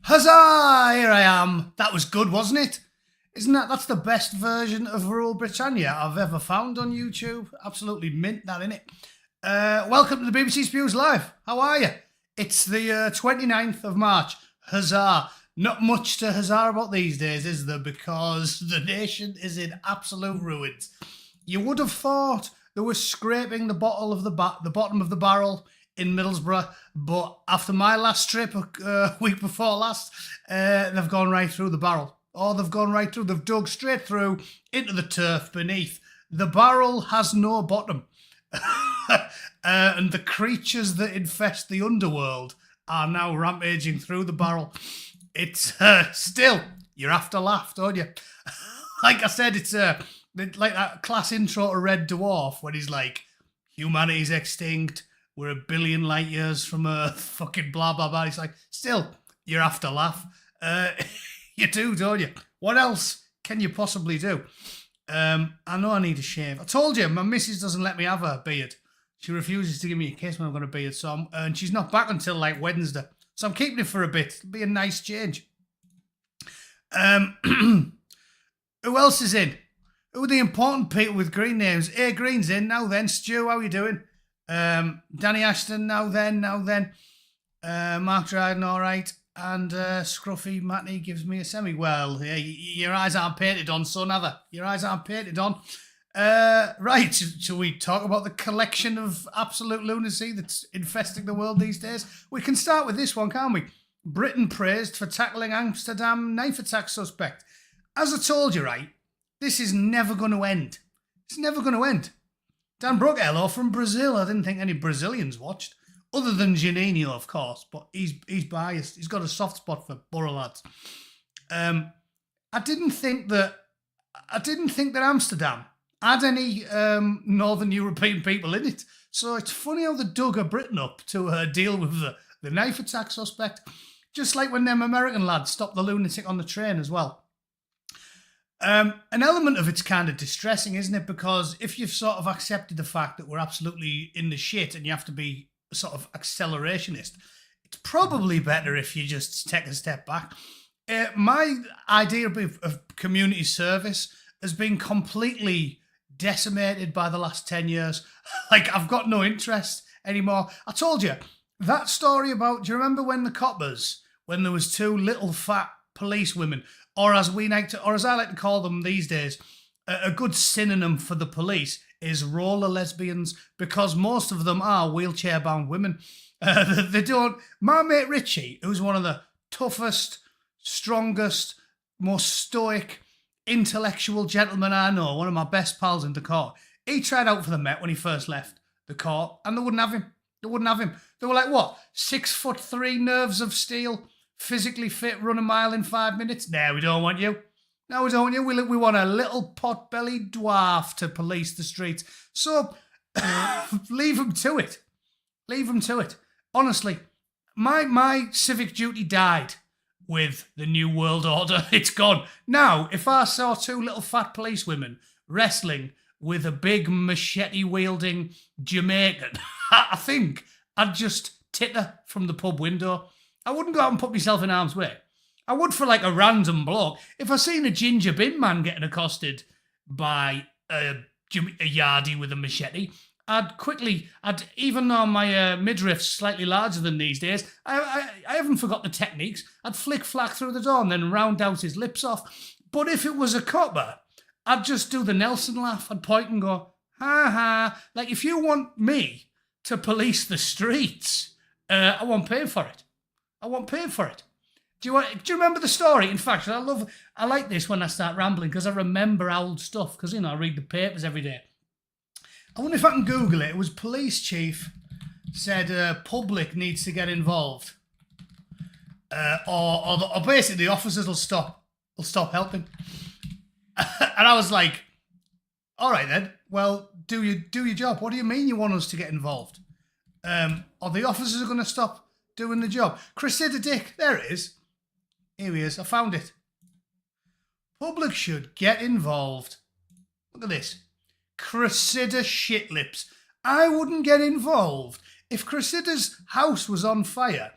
Huzzah! Here I am. That was good, wasn't it? Isn't that's the best version of Rule Britannia I've ever found on YouTube. Absolutely mint that, innit? Welcome to the BBC Spews Live. How are you? It's the 29th of March. Huzzah. Not much to huzzah about these days, is there? Because the nation is in absolute ruins. You would have thought they were scraping the bottom of the barrel in Middlesbrough, but after my last trip a week before last, they've gone right through the barrel. Oh, they've gone right through. They've dug straight through into the turf beneath. The barrel has no bottom. And the creatures that infest the underworld are now rampaging through the barrel. It's still, you're after laugh, don't you? Like I said, it's like that class intro to Red Dwarf when he's like, humanity's extinct, we're a billion light years from Earth, fucking blah, blah, blah. He's like, still, you're after laugh. You do, don't you? What else can you possibly do? I know I need a shave. I told you, my missus doesn't let me have a beard. She refuses to give me a kiss when I've got a beard, and she's not back until like Wednesday. So I'm keeping it for a bit. It'll be a nice change. Who else is in? Who are the important people with green names? A Green's in, now then. Stu, how you doing? Danny Ashton, now then. Mark Dryden, all right. And Scruffy Matney gives me a semi. Well, yeah, your eyes aren't painted on, son, are they? Your eyes aren't painted on. Right, shall we talk about the collection of absolute lunacy that's infesting the world these days? We can start with this one, can't we? Britain praised for tackling Amsterdam knife attack suspect. As I told you, right, this is never going to end. It's never going to end. Dan Brookello from Brazil. I didn't think any Brazilians watched, other than Janino, of course, but he's biased. He's got a soft spot for Borough lads. I didn't think that Amsterdam had any Northern European people in it. So it's funny how they dug a Britain up to deal with the knife attack suspect. Just like when them American lads stopped the lunatic on the train as well. An element of it's kind of distressing, isn't it? Because if you've sort of accepted the fact that we're absolutely in the shit and you have to be sort of accelerationist, it's probably better if you just take a step back. My idea of community service has been completely decimated by the last 10 years. Like, I've got no interest anymore. I told you, that story about, do you remember when the coppers, when there was two little fat police women, or as I like to call them these days, a good synonym for the police is roller lesbians, because most of them are wheelchair-bound women. They don't. My mate Richie, who's one of the toughest, strongest, most stoic, intellectual gentlemen I know, one of my best pals in the court, he tried out for the Met when he first left the court, and they wouldn't have him. They were like, what, 6'3" nerves of steel, physically fit, run a mile in 5 minutes? No, we don't want you. No, we don't want you. We want a little pot-bellied dwarf to police the streets. So, leave them to it. Leave them to it. Honestly, my civic duty died with the New World Order. It's gone. Now, if I saw two little fat police women wrestling with a big machete-wielding Jamaican, I think I'd just titter from the pub window. I wouldn't go out and put myself in harm's way. I would for like a random bloke. If I seen a ginger bin man getting accosted by a yardie with a machete, even though my midriff's slightly larger than these days, I haven't forgot the techniques. I'd flick flack through the door and then round out his lips off. But if it was a copper, I'd just do the Nelson laugh. I'd point and go, ha ha. Like, if you want me to police the streets, I won't pay for it. Do you remember the story? In fact, I like this when I start rambling because I remember old stuff because, I read the papers every day. I wonder if I can Google it. It was police chief said public needs to get involved. Or basically the officers will stop helping. And I was like, all right then, well, do your job. What do you mean you want us to get involved? Or the officers are going to stop doing the job. Cressida Dick, there it is. Here he is, I found it. Public should get involved. Look at this. Cressida Shitlips. I wouldn't get involved. If Cressida's house was on fire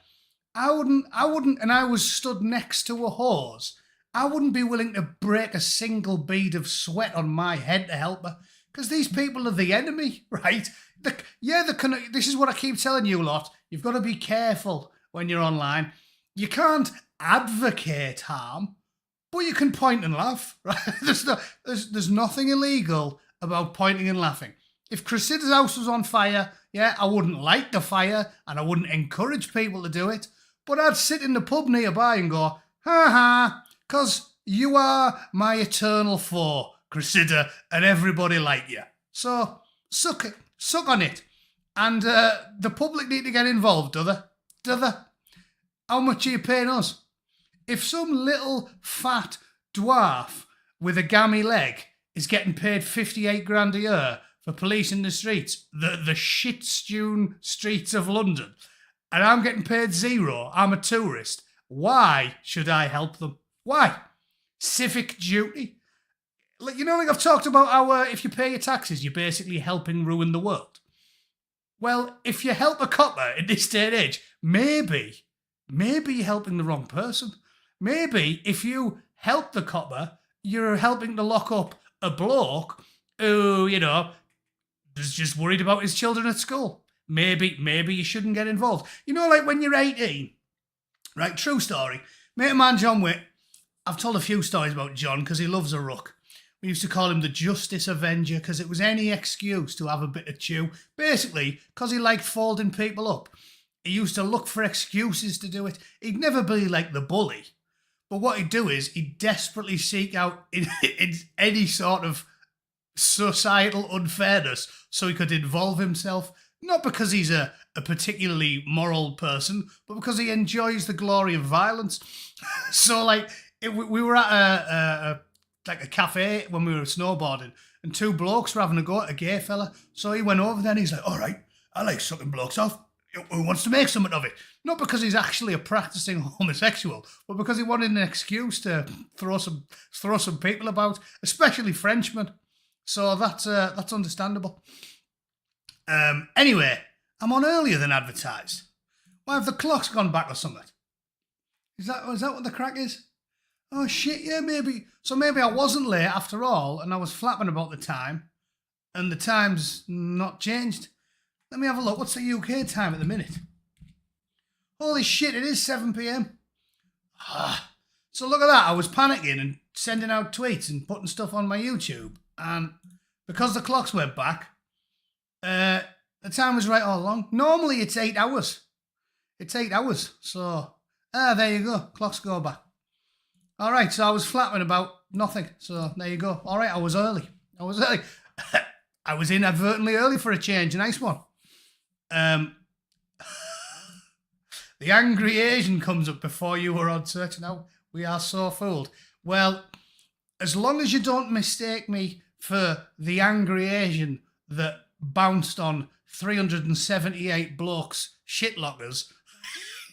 I wouldn't, and I was stood next to a hose. I wouldn't be willing to break a single bead of sweat on my head to help her, because these people are the enemy, right? This is what I keep telling you lot. You've got to be careful when you're online. You can't advocate harm, but you can point and laugh, right? There's nothing illegal about pointing and laughing. If Cressida's house was on fire, yeah, I wouldn't light the fire and I wouldn't encourage people to do it, but I'd sit in the pub nearby and go, ha ha, because you are my eternal foe, Cressida, and everybody like you. So suck on it. And the public need to get involved, do they? Do they? How much are you paying us? If some little fat dwarf with a gammy leg is getting paid 58 grand a year for policing the streets, the shit-strewn streets of London, and I'm getting paid zero, I'm a tourist, why should I help them? Why? Civic duty. Like I've talked about how if you pay your taxes, you're basically helping ruin the world. Well, if you help a copper in this day and age, maybe you're helping the wrong person. Maybe if you help the copper, you're helping to lock up a bloke who, is just worried about his children at school. Maybe you shouldn't get involved. Like when you're 18, right? True story. Mate of mine, John Witt, I've told a few stories about John because he loves a ruck. We used to call him the Justice Avenger because it was any excuse to have a bit of chew. Basically, because he liked folding people up. He used to look for excuses to do it. He'd never be like the bully. But what he'd do is he'd desperately seek out in any sort of societal unfairness so he could involve himself. Not because he's a particularly moral person, but because he enjoys the glory of violence. So, we were at a cafe when we were snowboarding, and two blokes were having a go at a gay fella. So he went over there and he's like, all right, I like sucking blokes off. Who wants to make something of it? Not because he's actually a practicing homosexual, but because he wanted an excuse to throw some people about, especially Frenchmen. So that's understandable. Anyway, I'm on earlier than advertised. Why have the clocks gone back or something? Is that what the crack is? Oh shit, yeah, maybe. So maybe I wasn't late after all, and I was flapping about the time, and the time's not changed. Let me have a look. What's the UK time at the minute? Holy shit, it is 7 p.m. So look at that. I was panicking and sending out tweets and putting stuff on my YouTube. And because the clocks went back, the time was right all along. Normally it's 8 hours. It's 8 hours. So, there you go. Clocks go back. All right, so I was flapping about nothing. So there you go. All right, I was early. I was inadvertently early for a change. A nice one. The angry Asian comes up before you were on search. Now we are so fooled. Well, as long as you don't mistake me for the angry Asian that bounced on 378 blokes shit lockers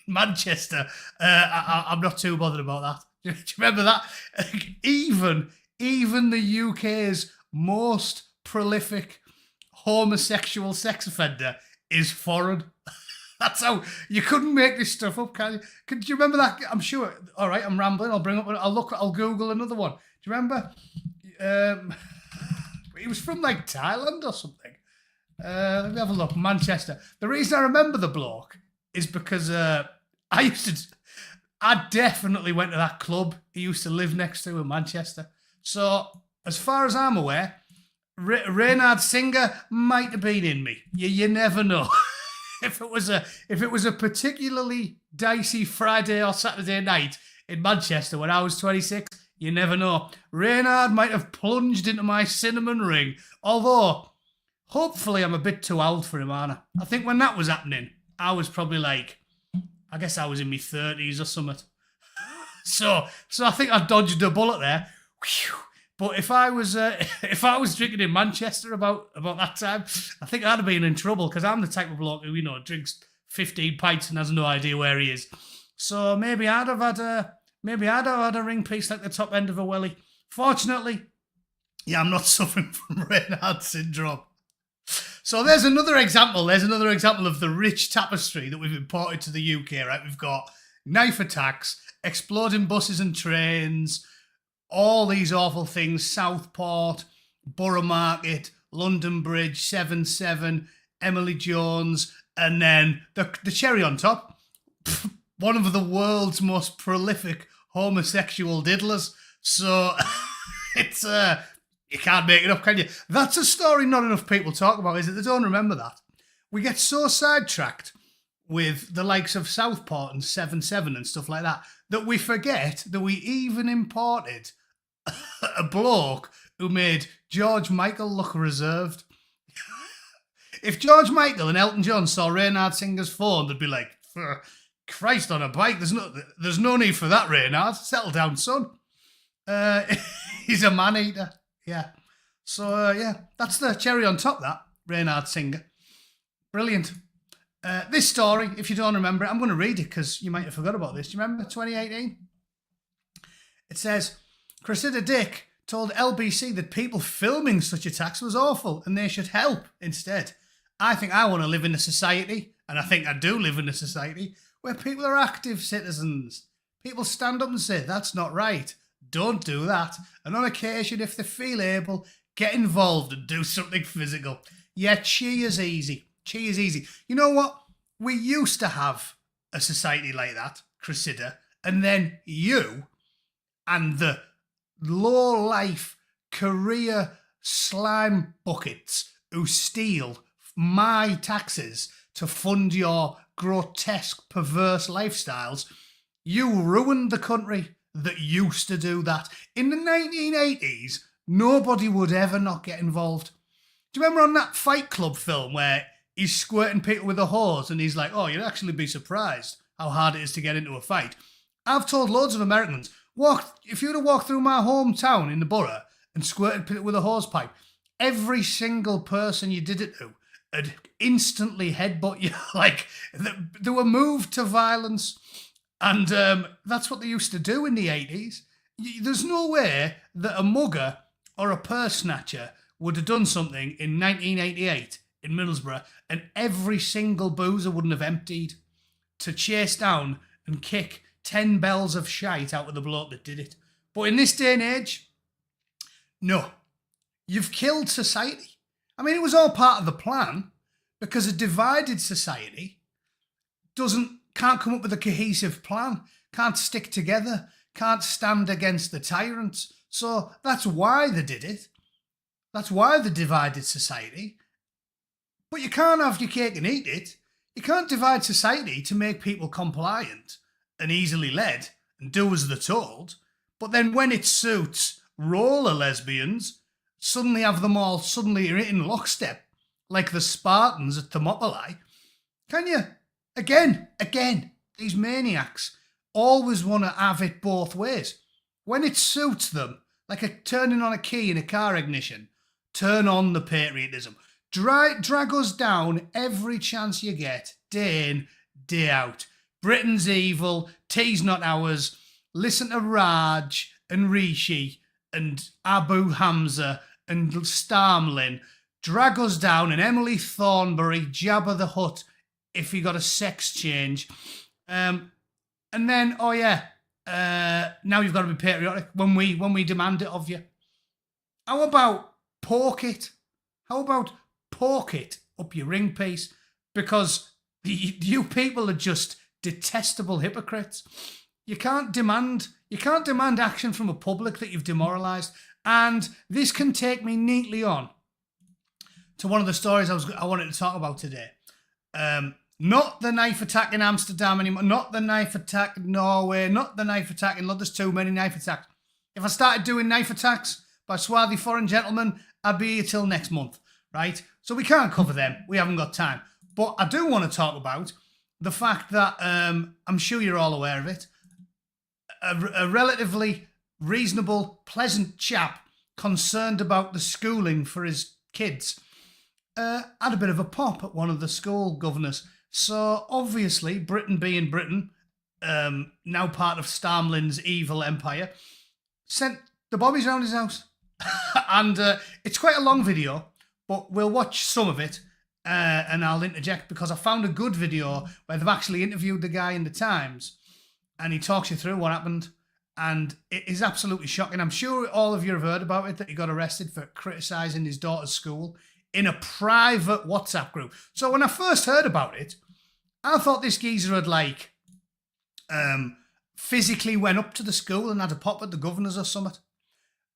in Manchester, I'm not too bothered about that. Do you remember that? Even the UK's most prolific homosexual sex offender is foreign. That's how you couldn't make this stuff up, can you? Do you remember that? I'm sure. All right, I'm rambling. I'll Google another one. Do you remember? He was from Thailand or something. Let me have a look. Manchester. The reason I remember the bloke is because I definitely went to that club he used to live next to in Manchester. So, as far as I'm aware, Reynard Singer might have been in me. You never know. If it was a particularly dicey Friday or Saturday night in Manchester when I was 26, you never know. Reynard might have plunged into my cinnamon ring. Although, hopefully I'm a bit too old for him, aren't I? I think when that was happening, I was probably I guess I was in my 30s or something. So I think I dodged a bullet there. Whew. But if I was drinking in Manchester about that time, I think I'd have been in trouble because I'm the type of bloke who drinks 15 pints and has no idea where he is. So maybe I'd have had a ring piece like the top end of a welly. Fortunately, yeah, I'm not suffering from Raynaud syndrome. So there's another example. There's another example of the rich tapestry that we've imported to the UK. Right, we've got knife attacks, exploding buses and trains, all these awful things, Southport, Borough Market, London Bridge, 7-7, Emily Jones, and then the cherry on top, one of the world's most prolific homosexual diddlers. So it's you can't make it up, can you? That's a story not enough people talk about, is it? They don't remember that. We get so sidetracked with the likes of Southport and 7-7 and stuff like that that we forget that we even imported a bloke who made George Michael look reserved. If George Michael and Elton John saw Reynard Singer's phone, they'd be like, Christ on a bike, there's no need for that, Reynard. Settle down, son. He's a man-eater. Yeah. So, that's the cherry on top, that, Reynard Singer. Brilliant. This story, if you don't remember it, I'm going to read it because you might have forgot about this. Do you remember 2018? It says, Cressida Dick told LBC that people filming such attacks was awful and they should help instead. I think I want to live in a society, and I think I do live in a society, where people are active citizens. People stand up and say, that's not right. Don't do that. And on occasion, if they feel able, get involved and do something physical. Yeah, chi is easy. Chi is easy. You know what? We used to have a society like that, Cressida, and then you and the low-life career slime buckets who steal my taxes to fund your grotesque, perverse lifestyles, you ruined the country that used to do that. In the 1980s, nobody would ever not get involved. Do you remember on that Fight Club film where he's squirting people with a hose and he's like, oh, you'd actually be surprised how hard it is to get into a fight? I've told loads of Americans, if you were to walk through my hometown in the borough and squirted people with a hose pipe, every single person you did it to would instantly headbutt you. Like, they were moved to violence. And that's what they used to do in the 80s. There's no way that a mugger or a purse snatcher would have done something in 1988 in Middlesbrough and every single boozer wouldn't have emptied to chase down and kick 10 bells of shite out of the bloke that did it. But in this day and age, no. You've killed society. I mean, it was all part of the plan, because a divided society can't come up with a cohesive plan, can't stick together, can't stand against the tyrants. So that's why they did it. That's why they divided society. But you can't have your cake and eat it. You can't divide society to make people compliant and easily led and do as they're told. But then when it suits roller lesbians, suddenly have them all suddenly in lockstep, like the Spartans at Thermopylae. Can you? Again, these maniacs always want to have it both ways. When it suits them, like turning on a key in a car ignition, turn on the patriotism. Drag us down every chance you get, day in, day out. Britain's evil, tea's not ours. Listen to Raj and Rishi and Abu Hamza and Starmlin. Drag us down, and Emily Thornberry, Jabba the Hutt, if you got a sex change. And then, now you've got to be patriotic when we demand it of you. How about pork it? How about pork it up your ring piece? Because you people are just detestable hypocrites. You can't demand action from a public that you've demoralised. And this can take me neatly on to one of the stories I wanted to talk about today. Not the knife attack in Amsterdam anymore, not the knife attack in Norway, not the knife attack in London. There's too many knife attacks. If I started doing knife attacks by swarthy foreign gentlemen, I'd be here till next month, right? So we can't cover them. We haven't got time. But I do want to talk about the fact that, I'm sure you're all aware of it, a relatively reasonable, pleasant chap concerned about the schooling for his kids had a bit of a pop at one of the school governors. So obviously, Britain being Britain, now part of Starmlin's evil empire, sent the bobbies round his house. And it's quite a long video, but we'll watch some of it and I'll interject because I found a good video where they've actually interviewed the guy in the Times. and he talks you through what happened. And it is absolutely shocking. I'm sure all of you have heard about it, that he got arrested for criticising his daughter's school in a private WhatsApp group. So when I first heard about it, I thought this geezer had like physically went up to the school and had a pop at the governors or something.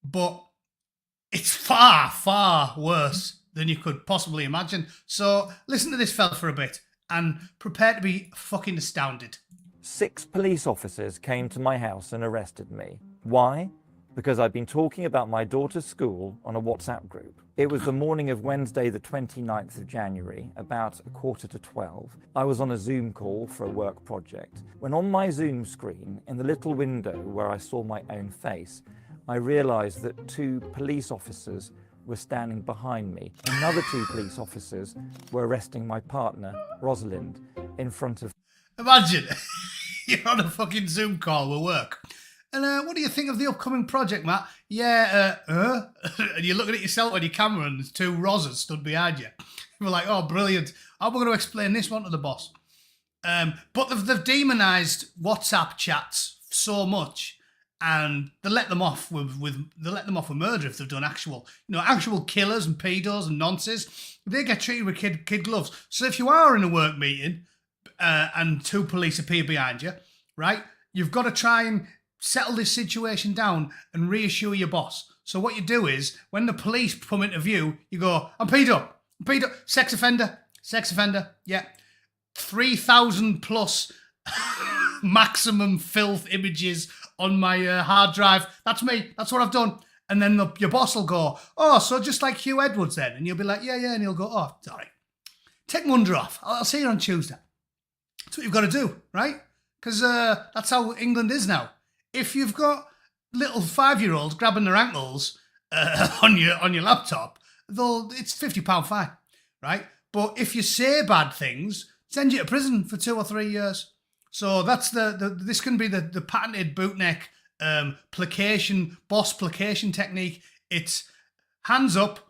But it's far, far worse than you could possibly imagine. So listen to this fella for a bit and prepare to be fucking astounded. 6 police officers came to my house and arrested me. Why? Because I'd been talking about my daughter's school on a WhatsApp group. It was the morning of Wednesday, the 29th of January, about 11:45. I was on a Zoom call for a work project, when on my Zoom screen, in the little window where I saw my own face, I realised that 2 police officers were standing behind me. Another 2 police officers were arresting my partner, Rosalind, in front of... Imagine, you're on a fucking Zoom call with work. And what do you think of the upcoming project, Matt? Yeah, and you're looking at yourself on your camera and there's 2 Rosas stood behind you. You're like, oh, brilliant. I'm going to explain this one to the boss. But they've demonised WhatsApp chats so much, and they let them off with murder if they've done actual killers and pedos and nonces. They get treated with kid gloves. So if you are in a work meeting and 2 police appear behind you, right, you've got to try and settle this situation down and reassure your boss. So what you do is, when the police come into view, you go, I'm pedo, sex offender, yeah. 3,000 plus maximum filth images on my hard drive. That's me. That's what I've done. And then your boss will go, oh, so just like Hugh Edwards then? And you'll be like, yeah. And he'll go, oh, sorry. Take Monday off. I'll see you on Tuesday. That's what you've got to do, right? Because that's how England is now. If you've got little 5-year-olds grabbing their ankles on your laptop, it's £50 fine, right? But if you say bad things, send you to prison for 2 or 3 years. So that's this can be the patented Bootneck boss placation technique. It's hands up,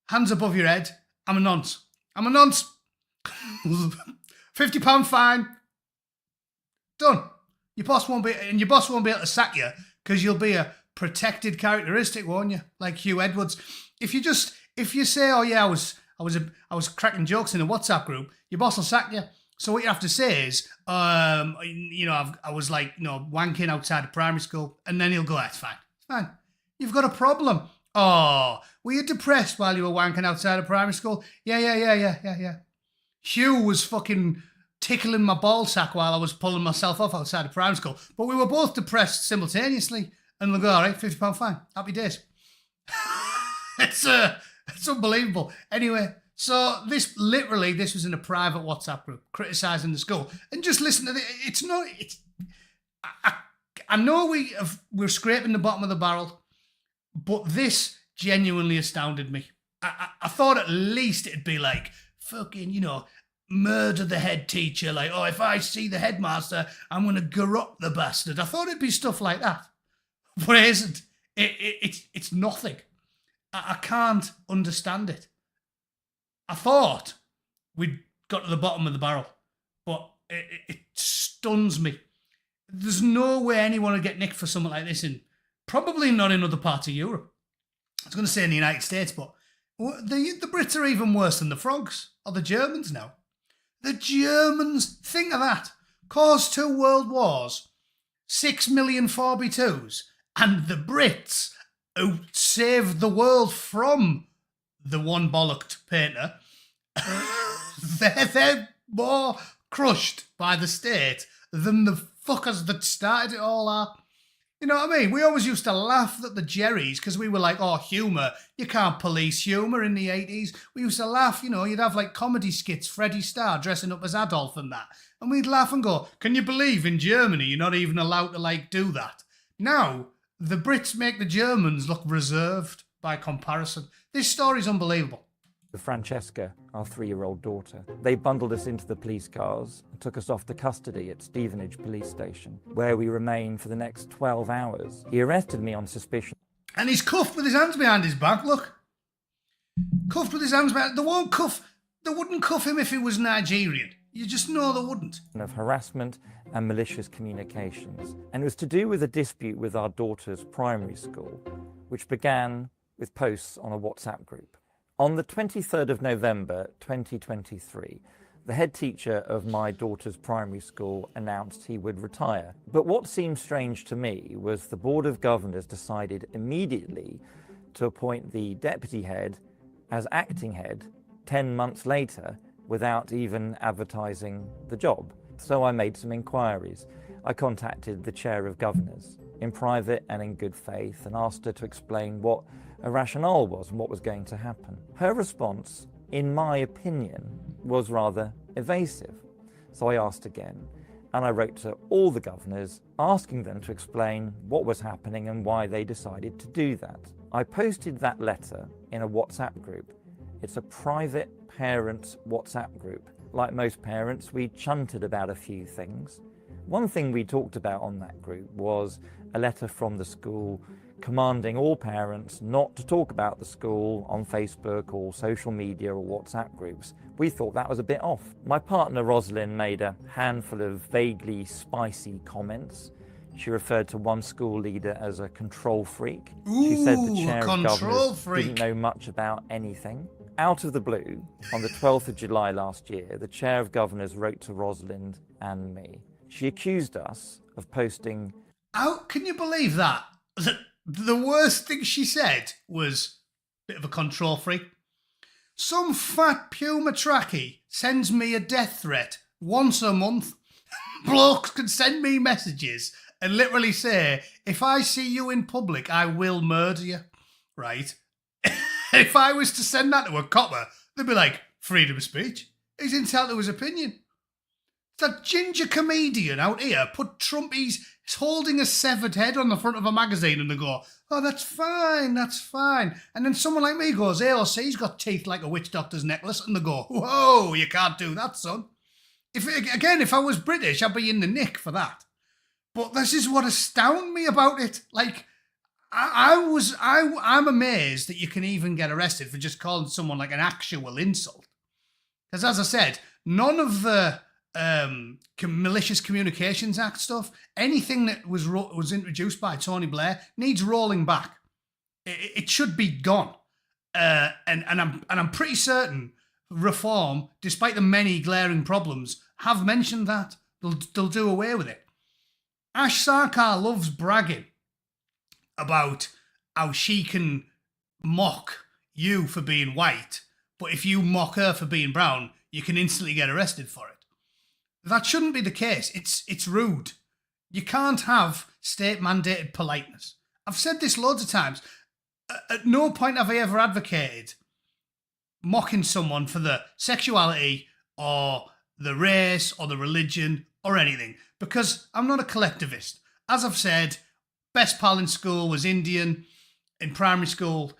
hands above your head. I'm a nonce. £50 fine. Done. Your boss won't be able to sack you because you'll be a protected characteristic, won't you? Like Hugh Edwards. If you say, oh yeah, I was cracking jokes in a WhatsApp group, your boss will sack you. So what you have to say is, I was like, wanking outside of primary school, and then he'll go, it's fine. You've got a problem. Oh, were you depressed while you were wanking outside of primary school? Yeah. Hugh was fucking tickling my ball sack while I was pulling myself off outside of primary school. But we were both depressed simultaneously. And they'll go, all right, £50 fine. Happy days. It's unbelievable. Anyway, so this was in a private WhatsApp group, criticising the school. And just listen to it. I know we're scraping the bottom of the barrel, but this genuinely astounded me. I thought at least it'd be like, fucking, murder the head teacher. Like, oh, if I see the headmaster, I'm going to garrote the bastard. I thought it'd be stuff like that. But it isn't. It's nothing. I can't understand it. I thought we'd got to the bottom of the barrel, but it stuns me. There's no way anyone would get nicked for something like this probably not in other parts of Europe. I was going to say in the United States, but the Brits are even worse than the frogs, or the Germans now. The Germans, think of that, caused 2 world wars, 6 million 4B2s, and the Brits, who saved the world from the one bollocked painter, they're more crushed by the state than the fuckers that started it all are. You know what I mean? We always used to laugh at the Jerrys because we were like, oh, humour. You can't police humour in the 80s. We used to laugh, you'd have like comedy skits, Freddie Starr dressing up as Adolf and that. And we'd laugh and go, can you believe in Germany you're not even allowed to do that? Now, the Brits make the Germans look reserved by comparison. This story's unbelievable. Francesca, our 3-year-old daughter. They bundled us into the police cars and took us off to custody at Stevenage police station, where we remained for the next 12 hours. He arrested me on suspicion. And he's cuffed with his hands behind his back, look. Cuffed with his hands behind. They wouldn't cuff him if he was Nigerian. You just know they wouldn't. Of harassment and malicious communications. And it was to do with a dispute with our daughter's primary school, which began with posts on a WhatsApp group. On the 23rd of November 2023, the head teacher of my daughter's primary school announced he would retire. But what seemed strange to me was the Board of Governors decided immediately to appoint the deputy head as acting head 10 months later without even advertising the job. So I made some inquiries. I contacted the chair of governors in private and in good faith and asked her to explain what a rationale was and what was going to happen. Her response, in my opinion, was rather evasive. So I asked again, and I wrote to all the governors asking them to explain what was happening and why they decided to do that. I posted that letter in a WhatsApp group. It's a private parents' WhatsApp group. Like most parents, we chunted about a few things. One thing we talked about on that group was a letter from the school commanding all parents not to talk about the school on Facebook or social media or WhatsApp groups. We thought that was a bit off. My partner Rosalind made a handful of vaguely spicy comments. She referred to one school leader as a control freak. She said the chair of governors didn't know much about anything. Out of the blue, on the 12th of July last year, the chair of governors wrote to Rosalind and me. She accused us of posting... How can you believe that? The worst thing she said was a bit of a control freak. Some fat puma trackie sends me a death threat once a month. Blokes can send me messages and literally say, if I see you in public, I will murder you, right? If I was to send that to a copper, they'd be like, freedom of speech. He's entitled to his opinion. That ginger comedian out here put Trumpies holding a severed head on the front of a magazine and they go, oh, that's fine, that's fine. And then someone like me goes, AOC's got teeth like a witch doctor's necklace. And they go, whoa, you can't do that, son. If I was British, I'd be in the nick for that. But this is what astounded me about it. Like, I'm amazed that you can even get arrested for just calling someone like an actual insult. Because as I said, none of the Malicious Communications Act stuff, anything that was introduced by Tony Blair needs rolling back. It should be gone. And I'm pretty certain Reform, despite the many glaring problems, have mentioned that. They'll do away with it. Ash Sarkar loves bragging about how she can mock you for being white, but if you mock her for being brown, you can instantly get arrested for it. That shouldn't be the case. It's rude. You can't have state-mandated politeness. I've said this loads of times. At no point have I ever advocated mocking someone for the sexuality or the race or the religion or anything, because I'm not a collectivist. As I've said, best pal in school was Indian in primary school,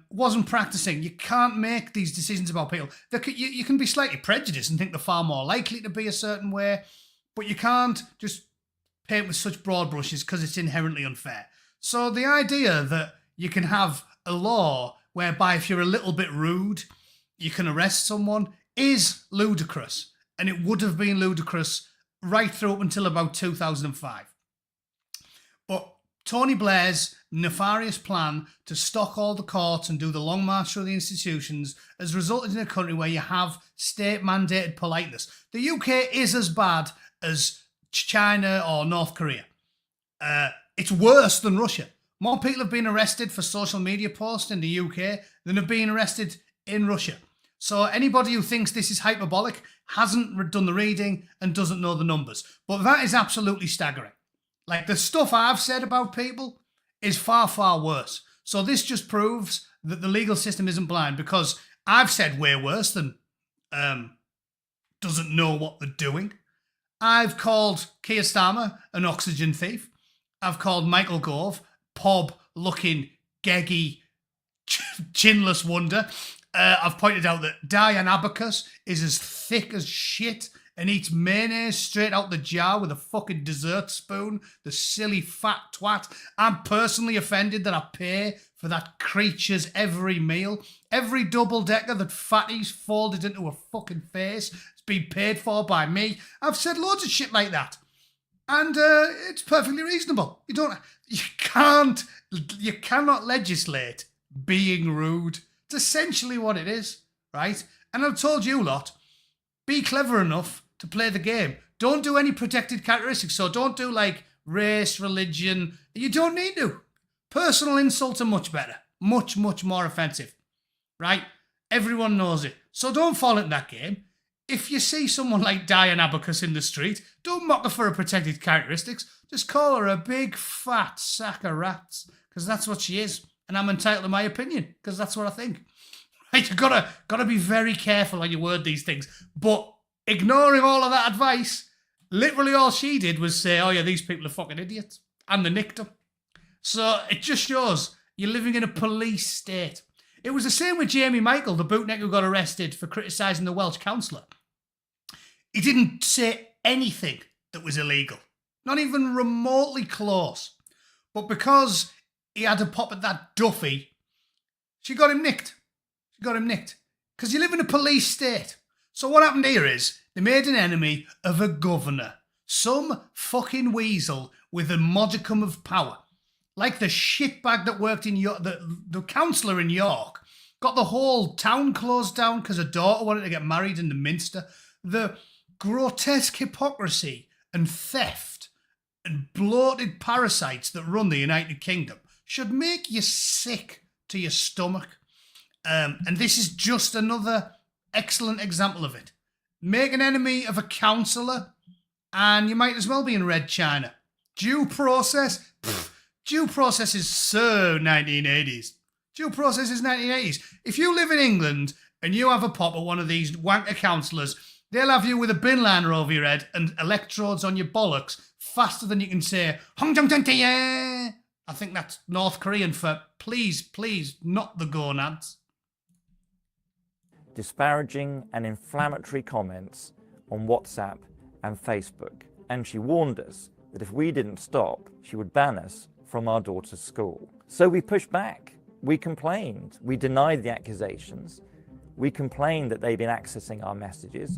wasn't practicing. You can't make these decisions about people. You can be slightly prejudiced and think they're far more likely to be a certain way, but you can't just paint with such broad brushes because it's inherently unfair. So the idea that you can have a law whereby if you're a little bit rude, you can arrest someone is ludicrous. And it would have been ludicrous right through up until about 2005. But Tony Blair's nefarious plan to stock all the courts and do the long march through the institutions has resulted in a country where you have state-mandated politeness. The UK is as bad as China or North Korea. It's worse than Russia. More people have been arrested for social media posts in the UK than have been arrested in Russia. So anybody who thinks this is hyperbolic hasn't done the reading and doesn't know the numbers. But that is absolutely staggering. Like, the stuff I've said about people is far, far worse. So this just proves that the legal system isn't blind, because I've said way worse than doesn't know what they're doing. I've called Keir Starmer an oxygen thief. I've called Michael Gove pob-looking, geggy, chinless wonder. I've pointed out that Diane Abacus is as thick as shit and eats mayonnaise straight out the jar with a fucking dessert spoon, the silly fat twat. I'm personally offended that I pay for that creature's every meal. Every double-decker that fatty's folded into a fucking face has been paid for by me. I've said loads of shit like that. And it's perfectly reasonable. You cannot legislate being rude. It's essentially what it is, right? And I've told you lot, be clever enough to play the game. Don't do any protected characteristics. So don't do like race, religion. You don't need to. Personal insults are much better. Much, much more offensive, right? Everyone knows it. So don't fall into that game. If you see someone like Diane Abacus in the street, don't mock her for her protected characteristics. Just call her a big fat sack of rats, because that's what she is. And I'm entitled to my opinion, because that's what I think. Right? You've gotta be very careful how you word these things. But ignoring all of that advice, literally all she did was say, oh yeah, these people are fucking idiots. And they nicked them. So it just shows you're living in a police state. It was the same with Jamie Michael, the bootneck who got arrested for criticising the Welsh councillor. He didn't say anything that was illegal. Not even remotely close. But because he had a pop at that Duffy, she got him nicked. Because you live in a police state. So what happened here is they made an enemy of a governor. Some fucking weasel with a modicum of power. Like the shitbag that worked in York, the councillor in York, got the whole town closed down because her daughter wanted to get married in the Minster. The grotesque hypocrisy and theft and bloated parasites that run the United Kingdom should make you sick to your stomach. And this is just another excellent example of it. Make an enemy of a councillor and you might as well be in Red China. Due process? Due process is so 1980s. Due process is 1980s. If you live in England and you have a pop at one of these wanker councillors, they'll have you with a bin liner over your head and electrodes on your bollocks faster than you can say, Hong Jong Deng Tie. I think that's North Korean for please, please, not the gonads. Disparaging and inflammatory comments on WhatsApp and Facebook. And she warned us that if we didn't stop, she would ban us from our daughter's school. So we pushed back. We complained. We denied the accusations. We complained that they'd been accessing our messages.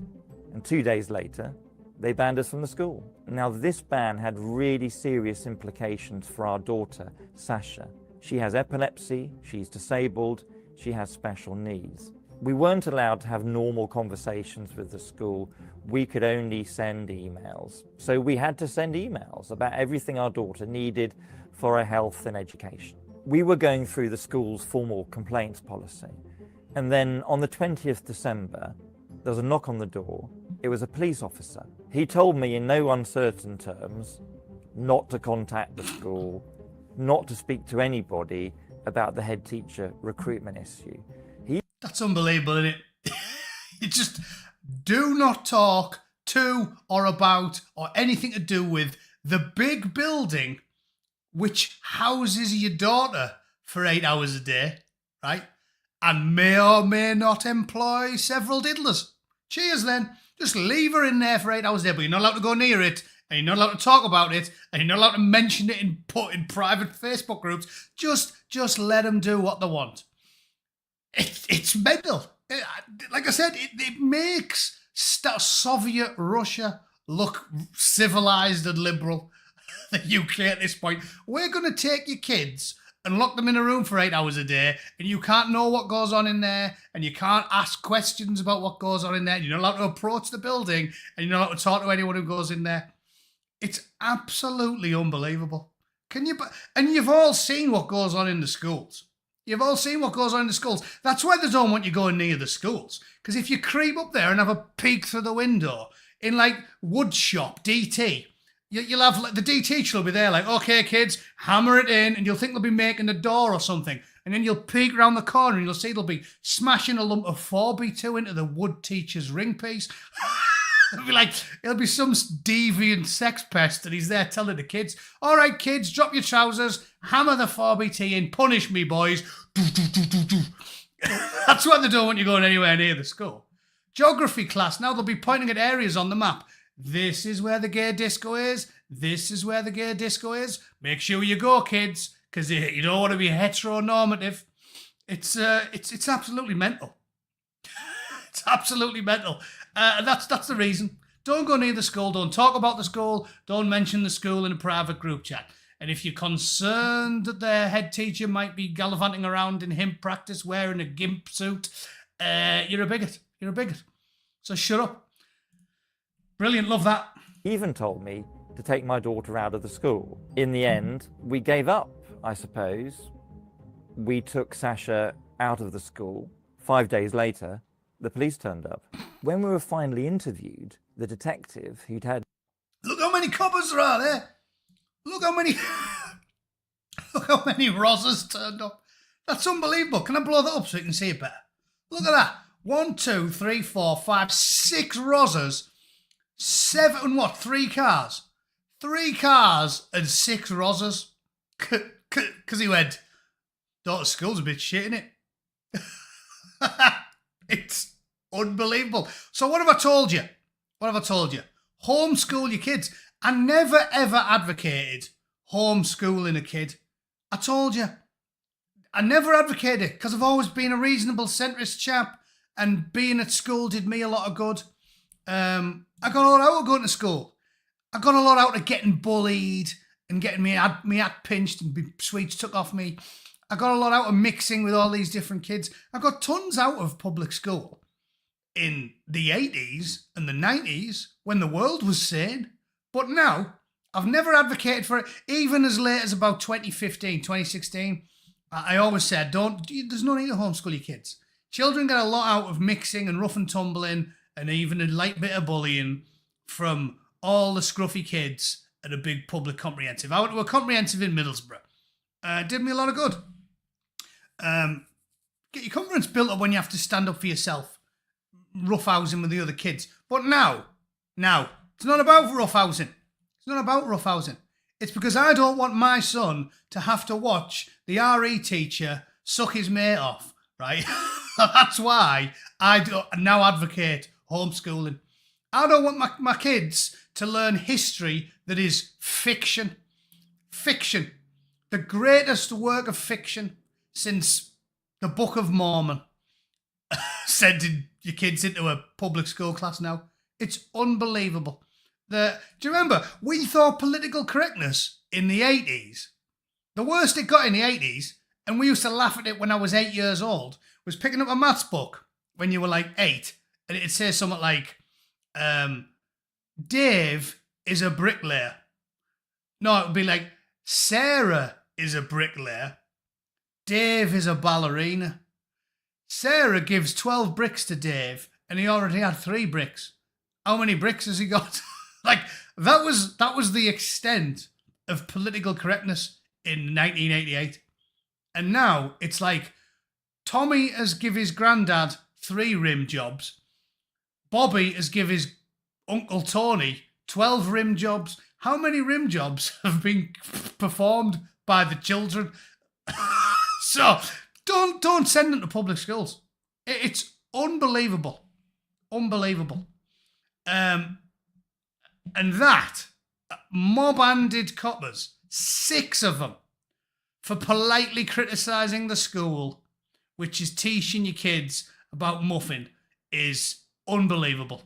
And 2 days later, they banned us from the school. Now, this ban had really serious implications for our daughter, Sasha. She has epilepsy, she's disabled, she has special needs. We weren't allowed to have normal conversations with the school. We could only send emails. So we had to send emails about everything our daughter needed for her health and education. We were going through the school's formal complaints policy. And then on the 20th December, there was a knock on the door. It was a police officer. He told me in no uncertain terms not to contact the school, not to speak to anybody about the head teacher recruitment issue. That's unbelievable, isn't it? You just do not talk to or about or anything to do with the big building which houses your daughter for 8 hours a day, right? And may or may not employ several diddlers. Cheers then. Just leave her in there for 8 hours a day, but you're not allowed to go near it, and you're not allowed to talk about it, and you're not allowed to mention it and put in private Facebook groups. Just let them do what they want. It's mental. Like I said, it makes Soviet Russia look civilized and liberal. The UK at this point. We're going to take your kids and lock them in a room for 8 hours a day, and you can't know what goes on in there, and you can't ask questions about what goes on in there. You're not allowed to approach the building, and you're not allowed to talk to anyone who goes in there. It's absolutely unbelievable. And you've all seen what goes on in the schools. You've all seen what goes on in the schools. That's why they don't want you going near the schools. Because if you creep up there and have a peek through the window in like wood shop, DT, you'll have like the DT teacher will be there like, okay, kids, hammer it in, and you'll think they'll be making a door or something. And then you'll peek around the corner and you'll see they'll be smashing a lump of 4B2 into the wood teacher's ring piece. It'll be some deviant sex pest, and he's there telling the kids, all right, kids, drop your trousers, hammer the 4BT in, punish me, boys. That's why they don't want you going anywhere near the school. Geography class, now they'll be pointing at areas on the map. This is where the gay disco is. This is where the gay disco is. Make sure you go, kids, because you don't want to be heteronormative. It's absolutely mental. It's absolutely mental. That's the reason. Don't go near the school. Don't talk about the school. Don't mention the school in a private group chat. And if you're concerned that their head teacher might be gallivanting around in hymn practice wearing a gimp suit, you're a bigot. You're a bigot. So shut up. Brilliant. Love that. He even told me to take my daughter out of the school. In the end, we gave up, I suppose. We took Sasha out of the school. 5 days later, the police turned up. When we were finally interviewed, the detective who'd had... Look how many coppers there are there. Look how many... Look how many Rozzers turned up. That's unbelievable. Can I blow that up so you can see it better? Look at that. 1, 2, 3, 4, 5, 6 Rozzers. 7, what, 3 cars? 3 cars and 6 Rozzers. Because he went, daughter's school's a bit shit, innit? It's unbelievable. So what have I told you? What have I told you? Homeschool your kids. I never ever advocated homeschooling a kid. I told you. I never advocated it because I've always been a reasonable centrist chap and being at school did me a lot of good. I got a lot out of going to school. I got a lot out of getting bullied and getting me hat pinched and sweets took off me. I got a lot out of mixing with all these different kids. I got tons out of public school in the 80s and the 90s when the world was sane. But now, I've never advocated for it, even as late as about 2015, 2016. I always said, there's no need to homeschool your kids. Children get a lot out of mixing and rough and tumbling and even a light bit of bullying from all the scruffy kids at a big public comprehensive. I went to a comprehensive in Middlesbrough. Did me a lot of good. Get your confidence built up when you have to stand up for yourself, roughhousing with the other kids. But now, it's not about roughhousing. It's not about roughhousing. It's because I don't want my son to have to watch the RE teacher suck his mate off, right? That's why I now advocate homeschooling. I don't want my kids to learn history that is fiction. Fiction. The greatest work of fiction since the Book of Mormon. Sending your kids into a public school class now. It's unbelievable. Do you remember, we thought political correctness in the 80s, the worst it got in the 80s, and we used to laugh at it when I was 8 years old, was picking up a maths book when you were like 8, and it'd say something like, Dave is a bricklayer. No, it would be like, Sarah is a bricklayer. Dave is a ballerina. Sarah gives 12 bricks to Dave, and he already had 3 bricks. How many bricks has he got? Like, that was the extent of political correctness in 1988. And now it's like, Tommy has give his granddad 3 rim jobs. Bobby has give his Uncle Tony 12 rim jobs. How many rim jobs have been performed by the children? So, don't send them to public schools. It's unbelievable. Unbelievable. And that, mob-handed coppers, 6 of them, for politely criticising the school, which is teaching your kids about muffin, is unbelievable.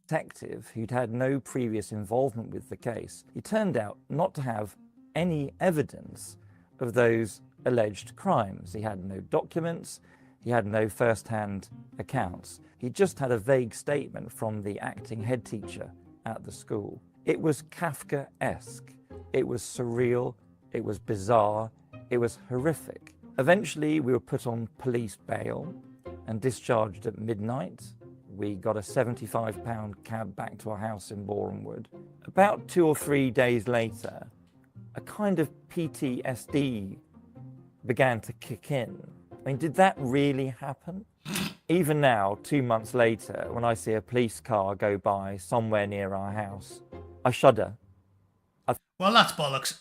Detective who'd had no previous involvement with the case, he turned out not to have any evidence of those alleged crimes. He had no documents, he had no first-hand accounts. He just had a vague statement from the acting head teacher at the school. It was Kafka-esque. It was surreal. It was bizarre. It was horrific. Eventually, we were put on police bail and discharged at midnight. We got a £75 cab back to our house in Borehamwood. About 2 or 3 days later, a kind of PTSD began to kick in. I mean, did that really happen? Even now, 2 months later, when I see a police car go by somewhere near our house, I shudder. Well, that's bollocks.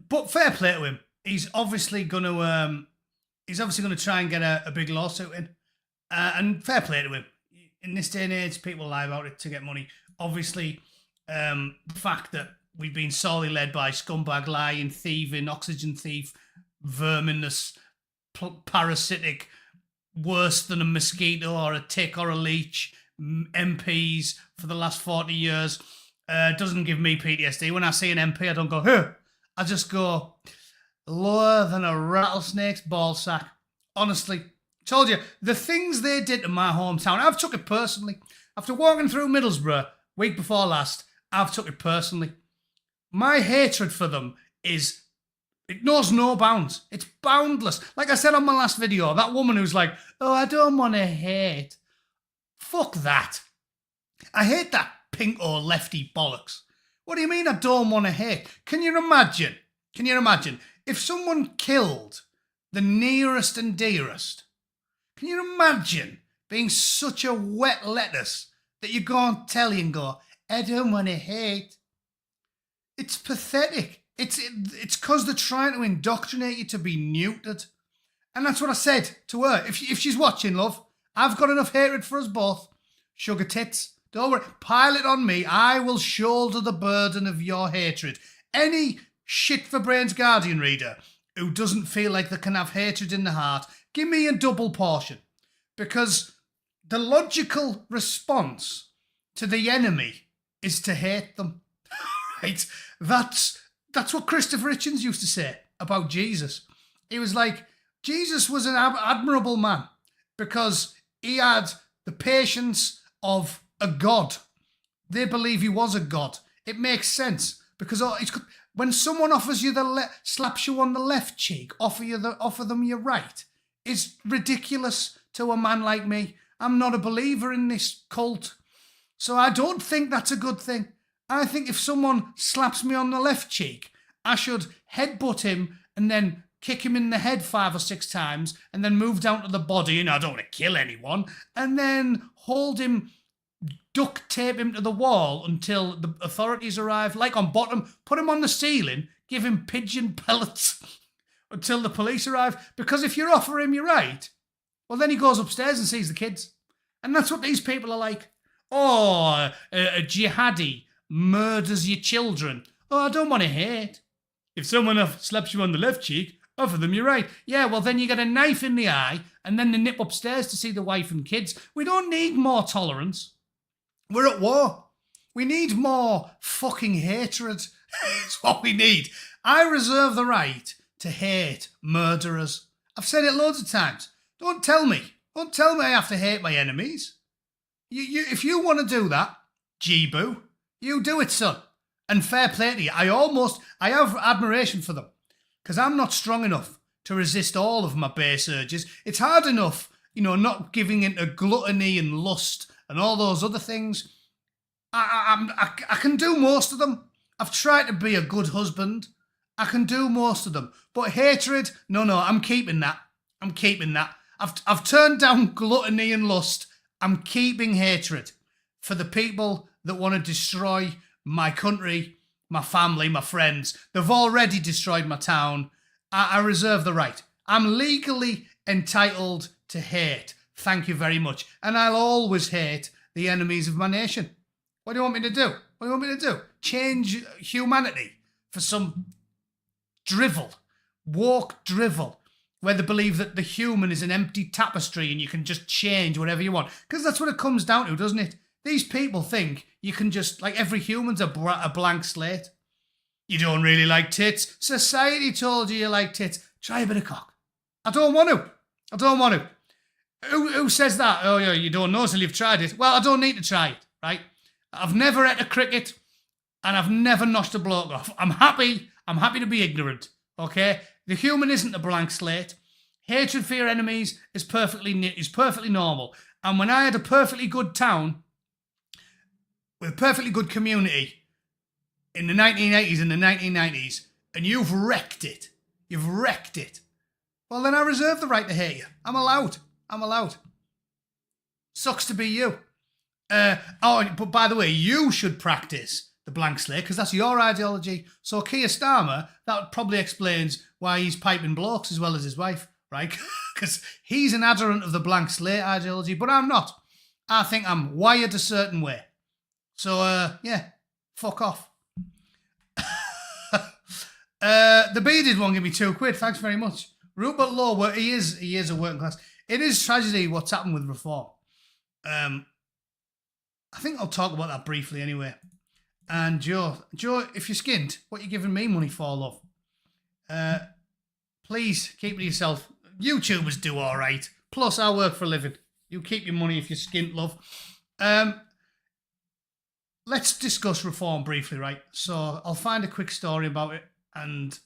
But fair play to him. He's obviously going to try and get a big lawsuit in. And fair play to him. In this day and age, people lie about it to get money. Obviously, the fact that we've been sorely led by scumbag, lying, thieving, oxygen thief, verminous, parasitic, worse than a mosquito or a tick or a leech, MPs for the last 40 years. Doesn't give me PTSD. When I see an MP, I don't go, huh. I just go, lower than a rattlesnake's ballsack. Honestly, told you, the things they did to my hometown, I've took it personally. After walking through Middlesbrough week before last, I've took it personally. My hatred for them it knows no bounds. It's boundless. Like I said on my last video, that woman who's like, oh, I don't want to hate. Fuck that. I hate that pink or lefty bollocks. What do you mean I don't want to hate? Can you imagine if someone killed the nearest and dearest? Can you imagine being such a wet lettuce that you go on telly and go, I don't want to hate? It's pathetic. It's because they're trying to indoctrinate you to be neutered. And that's what I said to her. If she's watching, love, I've got enough hatred for us both. Sugar tits. Don't worry. Pile it on me. I will shoulder the burden of your hatred. Any shit for brains Guardian reader who doesn't feel like they can have hatred in the heart, give me a double portion. Because the logical response to the enemy is to hate them. Right? That's what Christopher Hitchens used to say about Jesus. He was like, Jesus was an admirable man because he had the patience of a god. They believe he was a god. It makes sense because when someone offers you slaps you on the left cheek, offer them your right, is ridiculous to a man like me. I'm not a believer in this cult, so I don't think that's a good thing. I think if someone slaps me on the left cheek, I should headbutt him and then kick him in the head 5 or 6 times and then move down to the body, and I don't want to kill anyone, and then hold him, duct tape him to the wall until the authorities arrive, like on Bottom, put him on the ceiling, give him pigeon pellets until the police arrive, because if you offer him your right, well, then he goes upstairs and sees the kids. And that's what these people are like. Oh, a jihadi murders your children. Oh, I don't want to hate. If someone slaps you on the left cheek, offer them your right. Yeah, well, then you get a knife in the eye and then they nip upstairs to see the wife and kids. We don't need more tolerance. We're at war. We need more fucking hatred. It's what we need. I reserve the right to hate murderers. I've said it loads of times. Don't tell me I have to hate my enemies. If you want to do that, G-boo, you do it, son. And fair play to you. I have admiration for them because I'm not strong enough to resist all of my base urges. It's hard enough, not giving in to gluttony and lust and all those other things. I can do most of them. I've tried to be a good husband. I can do most of them. But hatred, no, I'm keeping that. I've turned down gluttony and lust. I'm keeping hatred for the people that want to destroy my country, my family, my friends. They've already destroyed my town. I reserve the right. I'm legally entitled to hate. Thank you very much. And I'll always hate the enemies of my nation. What do you want me to do? Change humanity for some drivel, woke drivel, where they believe that the human is an empty tapestry and you can just change whatever you want. Because that's what it comes down to, doesn't it? These people think you can just, like every human's a blank slate. You don't really like tits. Society told you like tits. Try a bit of cock. I don't want to. Who says that? Oh, yeah, you don't know till you've tried it. Well, I don't need to try it, right? I've never ate a cricket and I've never noshed a bloke off. I'm happy to be ignorant, okay? The human isn't a blank slate. Hatred for your enemies is perfectly normal. And when I had a perfectly good town with a perfectly good community in the 1980s and the 1990s, and you've wrecked it, well, then I reserve the right to hate you. I'm allowed. Sucks to be you. But by the way, you should practice the blank slate because that's your ideology. So Keir Starmer, that probably explains why he's piping blokes as well as his wife, right? Because he's an adherent of the blank slate ideology, but I'm not. I think I'm wired a certain way. So, yeah, fuck off. The bearded one gave me £2. Thanks very much. Rupert Lowe, he is a working class. It is tragedy what's happened with reform. I think I'll talk about that briefly anyway. And Joe, if you're skint, what you giving me money for, love? Please keep it to yourself. YouTubers do all right. Plus, I work for a living. You keep your money if you're skint, love. Let's discuss reform briefly, right? So I'll find a quick story about it and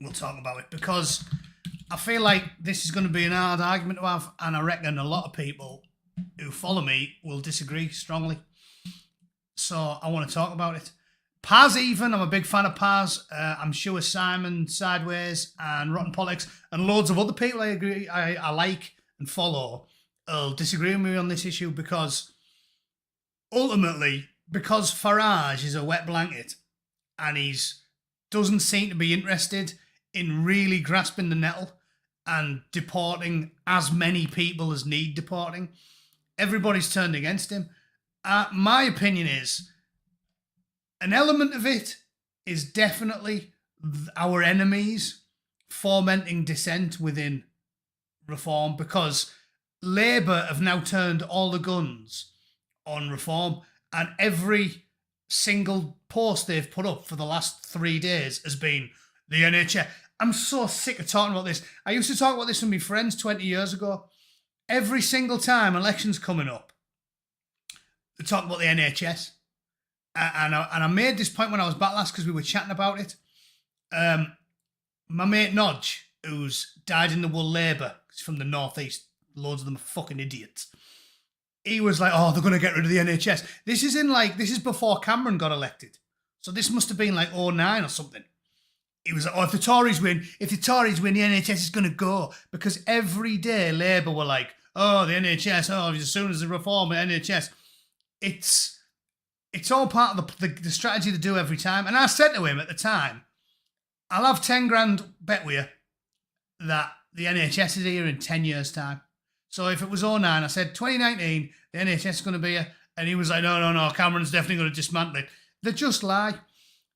we'll talk about it, because I feel like this is going to be an hard argument to have, and I reckon a lot of people who follow me will disagree strongly. So I want to talk about it. Paz even, I'm a big fan of Paz. I'm sure Simon, Sideways, and Rotten Politics, and loads of other people I like and follow will disagree with me on this issue, because ultimately, because Farage is a wet blanket and doesn't seem to be interested in really grasping the nettle and deporting as many people as need deporting, everybody's turned against him. My opinion is, an element of it is definitely our enemies fomenting dissent within reform, because Labour have now turned all the guns on reform, and every single post they've put up for the last 3 days has been the NHS. I'm so sick of talking about this. I used to talk about this with my friends 20 years ago. Every single time elections coming up, they talk about the NHS. And I made this point when I was back last, because we were chatting about it. My mate Nodge, who's died in the wool Labour, he's from the northeast, loads of them are fucking idiots. He was like, oh, they're going to get rid of the NHS. This is before Cameron got elected. So this must have been like 2009 or something. He was like, oh, if the Tories win, the NHS is going to go. Because every day Labour were like, oh, the NHS, oh, as soon as they reform the NHS. It's all part of the strategy they do every time. And I said to him at the time, I'll have 10 grand bet with you that the NHS is here in 10 years' time. So if it was 2009, I said 2019, the NHS is going to be here. And he was like, no, Cameron's definitely going to dismantle it. They just lie.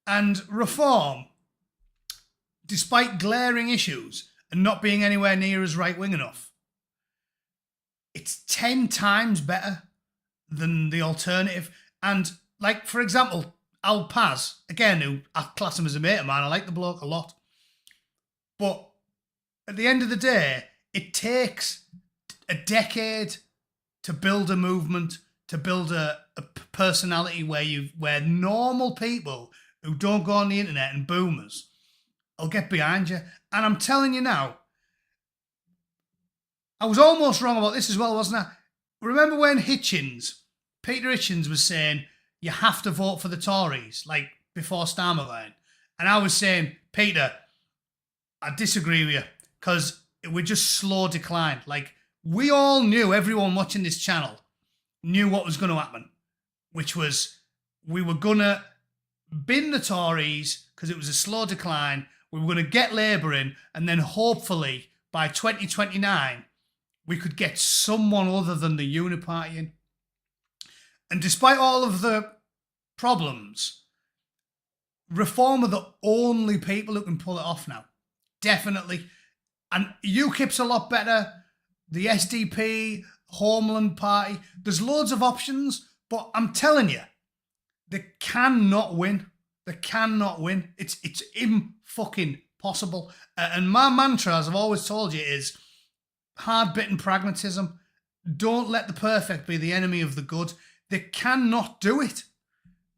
And reform, despite glaring issues and not being anywhere near as right-wing enough, it's 10 times better than the alternative. And, like, for example, Al Paz, again, who I class him as a mate of mine, I like the bloke a lot. But at the end of the day, it takes a decade to build a movement, to build a personality where normal people who don't go on the internet and boomers will get behind you. And I'm telling you now, I was almost wrong about this as well, wasn't I? Remember when Peter Hitchens was saying, you have to vote for the Tories, like before Starmer went. And I was saying, Peter, I disagree with you, because it would just slow decline. Like, we all knew, everyone watching this channel knew what was going to happen, which was we were going to bin the Tories because it was a slow decline. We were going to get Labour in, and then hopefully by 2029, we could get someone other than the Uniparty in. And despite all of the problems, Reform are the only people who can pull it off now. Definitely. And UKIP's a lot better. The SDP, Homeland Party. There's loads of options, but I'm telling you, they cannot win. They cannot win. It's fucking possible. And my mantra, as I've always told you, is hard-bitten pragmatism. Don't let the perfect be the enemy of the good. They cannot do it.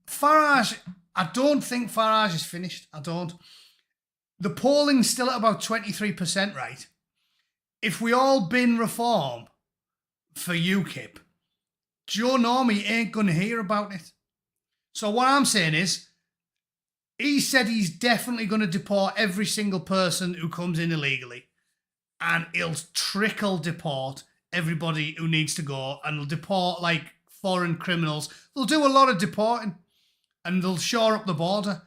Farage, I don't think Farage is finished. I don't. The polling's still at about 23%, right? If we all bin Reform for UKIP, Joe Normie ain't going to hear about it. So what I'm saying is, he said he's definitely going to deport every single person who comes in illegally. And he'll trickle deport everybody who needs to go. And he'll deport, like, foreign criminals. They'll do a lot of deporting. And they'll shore up the border.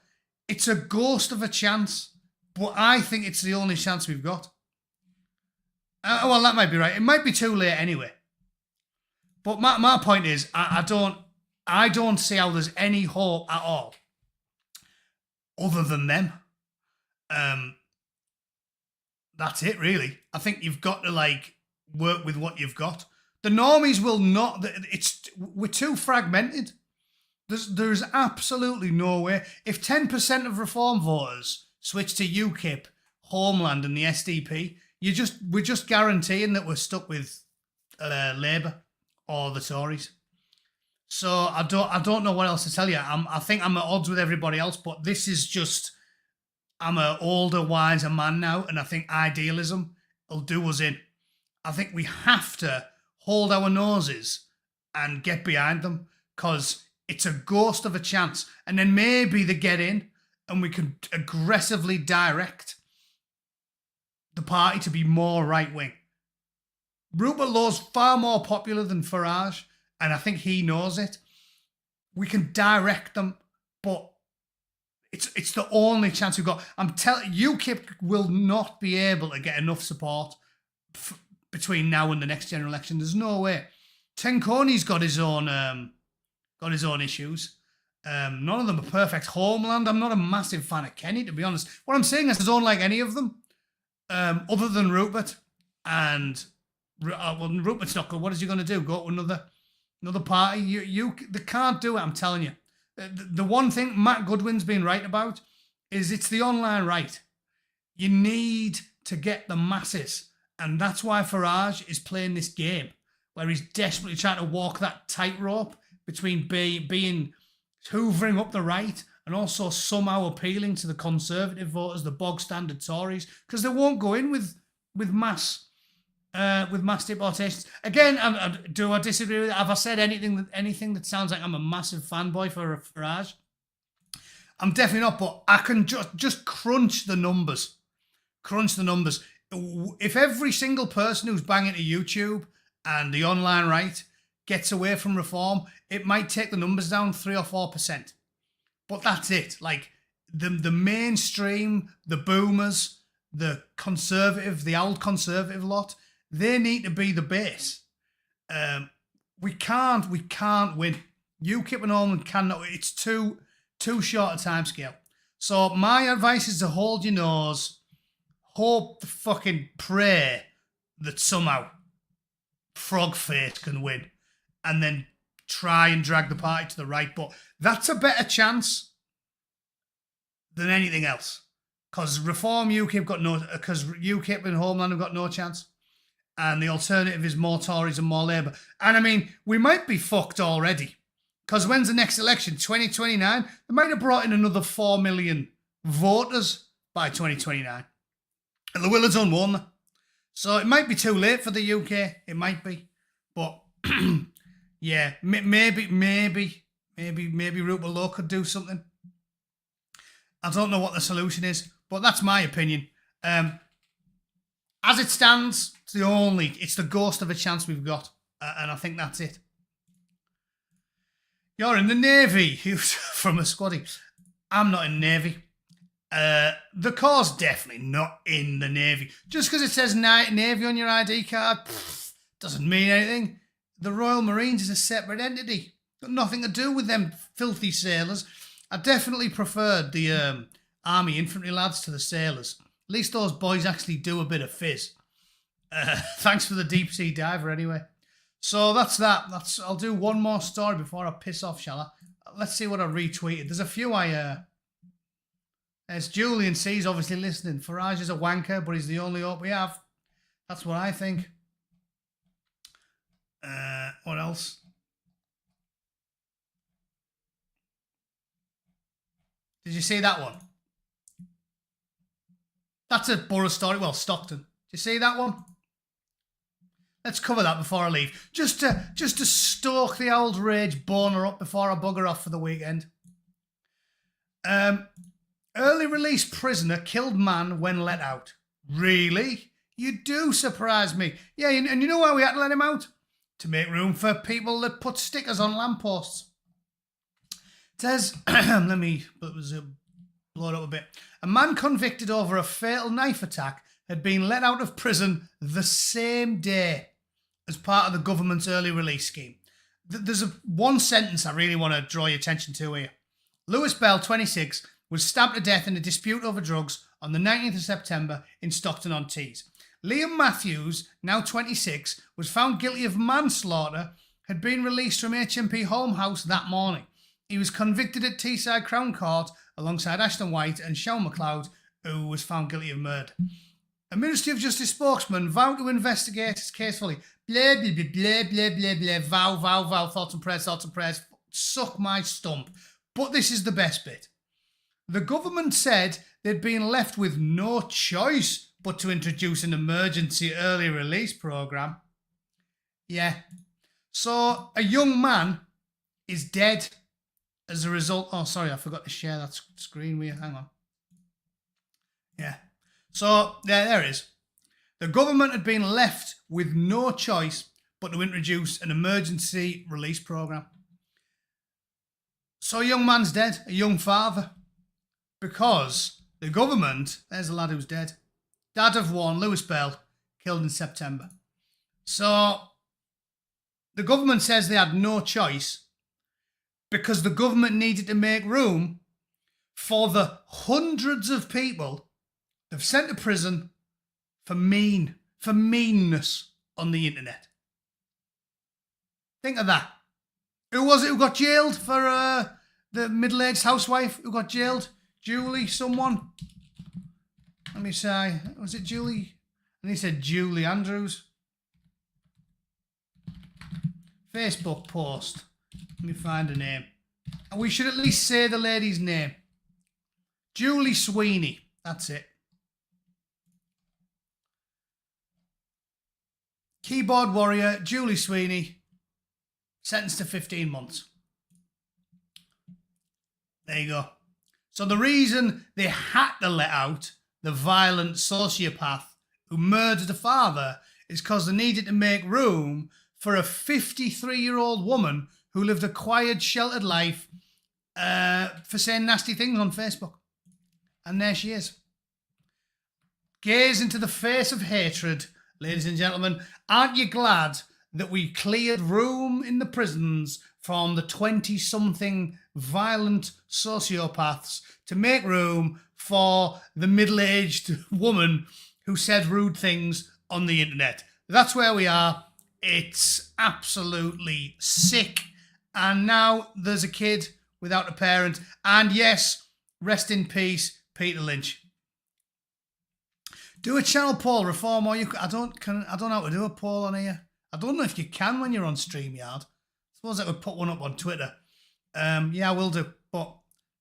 It's a ghost of a chance. But I think it's the only chance we've got. Well, that might be right. It might be too late anyway. But my point is, I don't see how there's any hope at all other than them. That's it, really. I think you've got to, like, work with what you've got. The normies will not. We're too fragmented. There's absolutely no way. If 10% of Reform voters switch to UKIP, Homeland, and the SDP, we're just guaranteeing that we're stuck with Labour or the Tories. So I don't know what else to tell you. I think I'm at odds with everybody else, but this is just, I'm an older, wiser man now, and I think idealism will do us in. I think we have to hold our noses and get behind them, because it's a ghost of a chance. And then maybe they get in and we can aggressively direct the party to be more right-wing. Rupert Low's far more popular than Farage, and I think he knows it. We can direct them, but it's the only chance we've got. I'm telling you, UKIP will not be able to get enough support between now and the next general election. There's no way. Tenconi's got his own issues. None of them are perfect. Homeland, I'm not a massive fan of Kenny, to be honest. What I'm saying is I don't like any of them, other than Rupert. And Rupert's not good. What is he going to do? Go to another party? They can't do it, I'm telling you. The one thing Matt Goodwin's been right about is it's the online right. You need to get the masses. And that's why Farage is playing this game, where he's desperately trying to walk that tightrope between being hoovering up the right and also somehow appealing to the Conservative voters, the bog standard Tories, because they won't go in with mass deportations. Again, do I disagree with it? Have I said anything that sounds like I'm a massive fanboy for Farage? I'm definitely not, but I can just crunch the numbers. Crunch the numbers. If every single person who's banging to YouTube and the online right gets away from Reform, it might take the numbers down 3 or 4%. But that's it. Like, the mainstream, the boomers, the conservative, the old conservative lot, they need to be the base. We can't win. UKIP and Ormond cannot. It's too short a timescale. So my advice is to hold your nose, hope, fucking pray that somehow Frog Face can win, and then try and drag the party to the right. But that's a better chance than anything else, because Reform because UKIP and Homeland have got no chance. And the alternative is more Tories and more Labour. And I mean, we might be fucked already. Because when's the next election? 2029? They might have brought in another 4 million voters by 2029. And the Willards unwon that. So it might be too late for the UK. It might be. But yeah, maybe Rupert Lowe could do something. I don't know what the solution is, but that's my opinion. As it stands, it's the ghost of a chance we've got. And I think that's it. You're in the Navy, from a squaddy. I'm not in the Navy. The Corps definitely not in the Navy. Just because it says Navy on your ID card, doesn't mean anything. The Royal Marines is a separate entity. Got nothing to do with them filthy sailors. I definitely preferred the Army infantry lads to the sailors. At least those boys actually do a bit of fizz. Thanks for the deep sea diver anyway. So that's that. I'll do one more story before I piss off, shall I? Let's see what I retweeted. There's a few There's Julian C's obviously listening. Farage is a wanker, but he's the only hope we have. That's what I think. What else? Did you see that one? That's a Borough story. Well, Stockton. Did you see that one? Let's cover that before I leave. Just to stoke the old rage boner up before I bugger off for the weekend. Early release prisoner killed man when let out. Really? You do surprise me. Yeah, and you know why we had to let him out? To make room for people that put stickers on lampposts. It says, let me blow it up a bit. A man convicted over a fatal knife attack had been let out of prison the same day as part of the government's early release scheme. There's one sentence I really want to draw your attention to here. Lewis Bell, 26, was stabbed to death in a dispute over drugs on the 19th of September in Stockton-on-Tees. Liam Matthews, now 26, was found guilty of manslaughter, had been released from HMP Home House that morning. He was convicted at Teesside Crown Court alongside Ashton White and Sean McLeod, who was found guilty of murder. A Ministry of Justice spokesman vowed to investigate his case fully. Blah, blah, blah, blah, blah, blah, blah, vow, thoughts and prayers, suck my stump. But this is the best bit. The government said they'd been left with no choice but to introduce an emergency early release programme. Yeah. So a young man is dead as a result. Oh, sorry, I forgot to share that screen with you. Hang on. Yeah. So there it is. The government had been left with no choice but to introduce an emergency release programme. So a young man's dead, a young father, because the government, there's a lad who's dead, dad of one, Lewis Bell, killed in September. So the government says they had no choice because the government needed to make room for the hundreds of people they've sent to prison for meanness on the internet. Think of that. Who was it who got jailed for the middle-aged housewife who got jailed? Julie someone? Let me say, was it Julie? And he said Julie Andrews. Facebook post. Let me find her name. And we should at least say the lady's name. Julie Sweeney. That's it. Keyboard warrior, Julie Sweeney, sentenced to 15 months. There you go. So the reason they had to let out the violent sociopath who murdered a father is because they needed to make room for a 53-year-old woman who lived a quiet, sheltered life for saying nasty things on Facebook. And there she is. Gaze into the face of hatred, ladies and gentlemen. Aren't you glad that we cleared room in the prisons from the 20-something violent sociopaths to make room for the middle-aged woman who said rude things on the internet? That's where we are. It's absolutely sick. And now there's a kid without a parent. And yes, rest in peace, Peter Lynch. Do a channel poll, Reform, or you. I don't know how to do a poll on here. I don't know if you can when you're on StreamYard. I suppose I could put one up on Twitter. Yeah, I will do. But,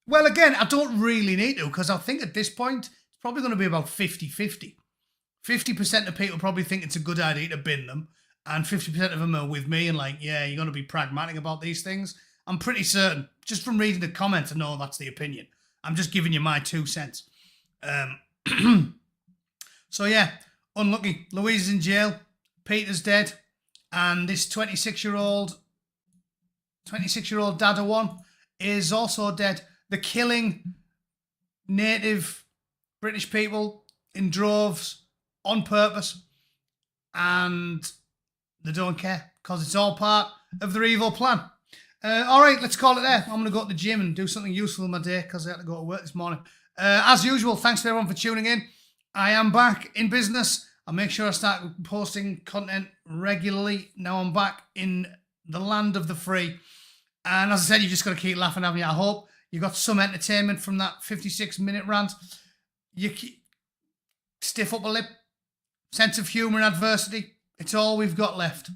well, again, I don't really need to, because I think at this point, it's probably going to be about 50-50. 50% of people probably think it's a good idea to bin them, and 50% of them are with me and like, yeah, you're going to be pragmatic about these things. I'm pretty certain, just from reading the comments, I know that's the opinion. I'm just giving you my 2 cents. So yeah, unlucky. Louise is in jail, Peter's dead, and this 26-year-old dad of one is also dead. They're killing native British people in droves on purpose, and they don't care because it's all part of their evil plan. All right, let's call it there. I'm going to go to the gym and do something useful in my day because I had to go to work this morning. As usual, thanks to everyone for tuning in. I am back in business. I'll make sure I start posting content regularly. Now I'm back in the land of the free. And as I said, you just got to keep laughing, haven't you? I hope you got some entertainment from that 56-minute rant. You keep stiff upper lip, sense of humour and adversity. It's all we've got left.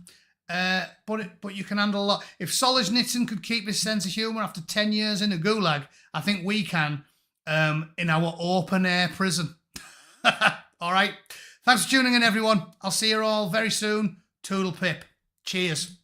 But you can handle a lot. If Solzhenitsyn could keep his sense of humour after 10 years in a gulag, I think we can in our open-air prison. All right. Thanks for tuning in, everyone. I'll see you all very soon. Toodle pip. Cheers.